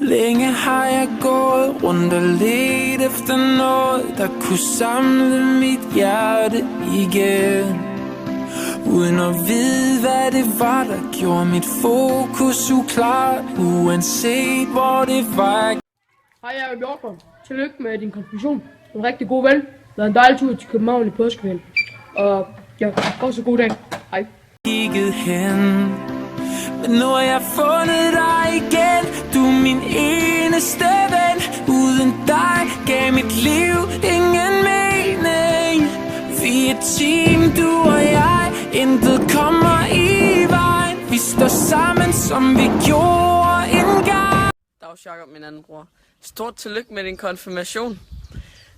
Længe har jeg gået rundt og let efter noget, der kunne samle mit hjerte igen. Uden at vide, hvad det var, der gjorde mit fokus uklart, uanset hvor det var. Hej, jeg er Bjørkholm. Tillykke med din konfirmation. En rigtig god ven. Det en dejlig tur til København i påskeferien. Og ja, også god dag. Hej. Kigget hen, men nu har jeg fundet dig igen. Du er min eneste ven. Uden dig gav mit liv ingen mening. Vi er team, du og jeg. Intet kommer i vejen. Vi står sammen, som vi gjorde engang. Dags Jacob, min anden bror. Stort tillykke med din konfirmation.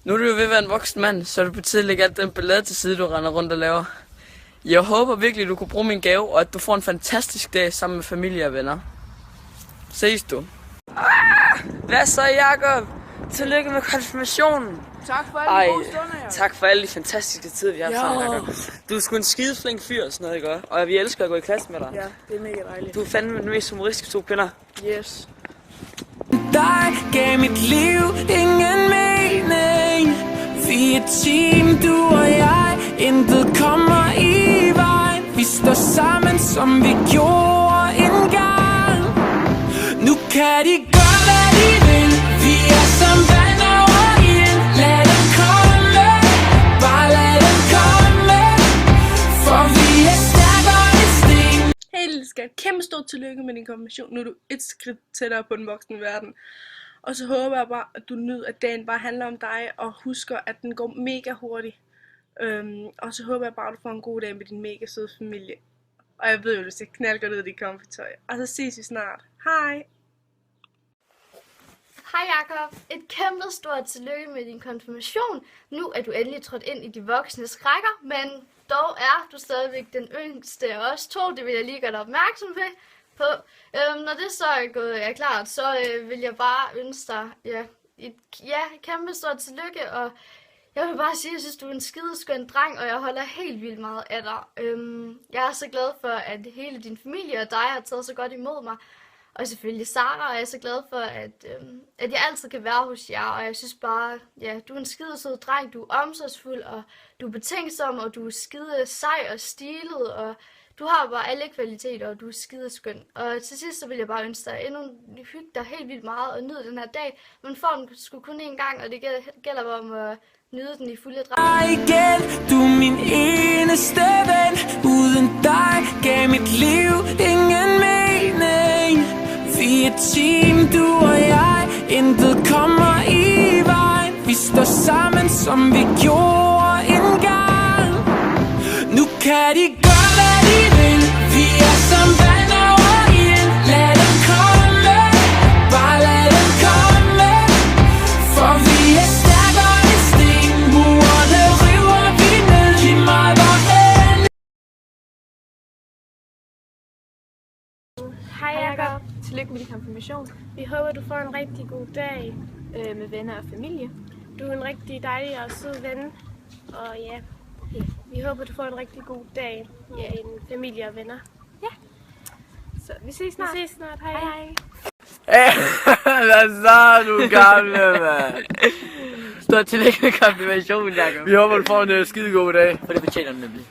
Nu er du jo ved at være en voksen mand, så er det på tide at lægge alt den ballade til side, du render rundt og laver. Jeg håber virkelig, du kunne bruge min gave, og at du får en fantastisk dag sammen med familie og venner. Ses du. Hvad så, Jacob? Tillykke med konfirmationen. Tak for alle de gode stunder, Jacob. Tak for alle de fantastiske tider, vi har haft sammen, Jacob. Du er sgu en skideflink fyr og sådan noget, ikke? Og vi elsker at gå i klasse med dig. Ja, det er mega dejligt. Du er fandme den mest humoristiske to pinder. Yes. Dig gav mit liv ingen mening. Vi er team, du og jeg. Intet kommer i vejen. Vi står sammen, som vi gjorde engang. Nu kan de gøre, hvad de vil. Vi er som vand over ild. Lad dem komme, bare lad dem komme. For vi er stærkere end sten. Hey lille skat, kæmpe stort tillykke med din konfirmation. Nu er du et skridt tættere på den voksne verden. Og så håber jeg bare, at du nyder, at dagen bare handler om dig, og husker, at den går mega hurtigt. Og så håber jeg bare, at du får en god dag med din mega søde familie. Og jeg ved jo, du ser knaldgodt ud i dit komfitøj. Og så ses vi snart. Hej! Hej Jacob, et kæmpe stort tillykke med din konfirmation. Nu er du endelig trådt ind i de voksnes rækker, men dog er du stadigvæk den yngste af os to. Det vil jeg lige gøre dig opmærksom på. Når det så er gået klart, så vil jeg bare ønske dig et kæmpe stort tillykke. Og jeg vil bare sige, at jeg synes, du er en skideskøn dreng, og jeg holder helt vildt meget af dig. Jeg er så glad for, at hele din familie og dig har taget så godt imod mig. Og selvfølgelig Sara, og jeg er så glad for, at jeg altid kan være hos jer. Og jeg synes bare, du er en skidesød dreng, du er omsorgsfuld, og du er betænksom, og du er skide sej og stilet, og du har bare alle kvaliteter, og du er skideskøn. Og til sidst så vil jeg bare ønske dig endnu hygge dig helt vildt meget og nyde den her dag. Man får den sgu kun én gang, og det gælder bare om at nyde den i fulde drag. Igen, du er min eneste ven. Uden dig gav mit liv ingen mening. Vi er team, du og jeg. Intet kommer i vejen. Vi står sammen, som vi gjorde engang. Nu kan de gøre, hvad de vil. Vi er som vand over ild. Lad dem komme, bare lad dem komme. For vi er stærkere end sten. Murene river vi ned, lige meget hvor end. Hej Jacob, tillykke med din konfirmation. Vi håber, du får en rigtig god dag med venner og familie. Du er en rigtig dejlig og sød ven, og vi håber, du får en rigtig god dag med en familie og venner. Ja, så vi ses snart. Hej. Hej. Hvad så, du gamle mand? Stort tillykke med konfirmationen, Jacob. Vi håber, du får en skidegod dag. For det fortjener du nemlig.